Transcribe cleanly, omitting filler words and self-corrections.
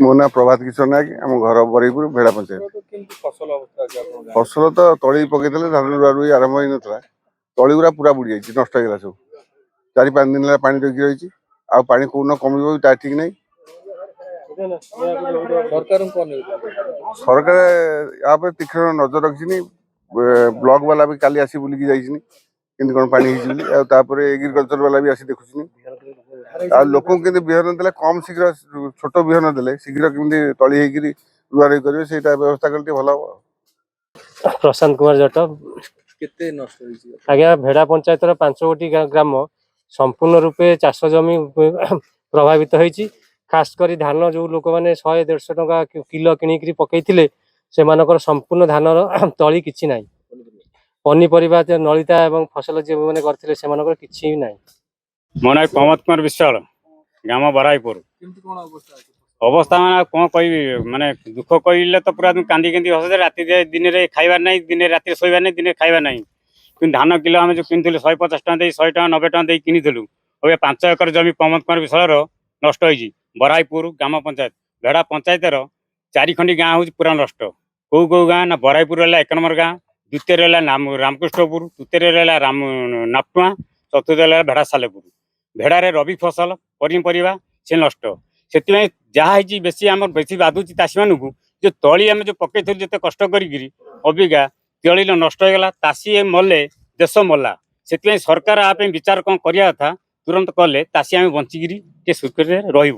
मो ना प्रभात किशोर नायक आम घर बरईपुर भेड़ा पंचायत। फसल तो तली पकई धान रुआ रुई आरंभ हो ना तली गुरा पूरा बुड़ी जाइए नष्ट होगा सब 4-5 दिन पानी रोक रही पानी कौन कम ठीक नहीं। सरकार या तीक्ष्ण नजर रखी ब्लॉक वाला भी काली आसी बुलिकी जाइए केमती कौन पानी एग्रीकल्चर वाला भी आसी देखुनी लोक बिहन दे कम शीघ्र छोट बिहन दे शीघ्र केमती तली रुआ रुई करेंगे से व्यवस्था कले भल हम। प्रशांत कुमार जट आज्ञा भेड़ा पंचायत 5 गोटी ग्राम संपूर्ण रूपे चाष जमी प्रभावित होती। खास कर धान जो लोक मैंने 100-150 टंका किलो किणिकी पकई से संपूर्ण धान तली किसी ना पनीपरिया नलिता और फसल जो मैंने करते कि ना। मो ना प्रमोद कुमार विश्वाल ग्राम बराईपुर अवस्था मैंने कौन कह माने दुख कहले तो पूरा कांदी कांदी हस राति दिन में खाइबार ना दिन राति शोबार ना दिन खाइबार ना कि धान किलो आम जो किनी 150 टका 100 टका 90 टका किनीलु अब 5 एकर जमी प्रमोद कुमार विश्वाल नष्ट हो बराईपुर ग्राम पंचायत भेड़ा पंचायतर 4 खंडी गाँ हूँ पूरा नष्ट कौ कौ गाँ ना बराईपुर 1 नंबर गाँ द्वितीय रामकृष्णपुर तृतीय राम नापुआ चतुर्थ भेड़ा सालेपुर भेड़ारे रवि फसल पनीपरिया से नष्ट से जहाँ बेसी आम बेसी बाधुची चाषी मानू जो तली आम जो पकई जिते कष्ट करिका तली नष्ट होगा चाषी मले देश मल्ला से सरकार आप विचार कौन करा था तुरंत कले चाषी आम बचिकी सुखरे रही।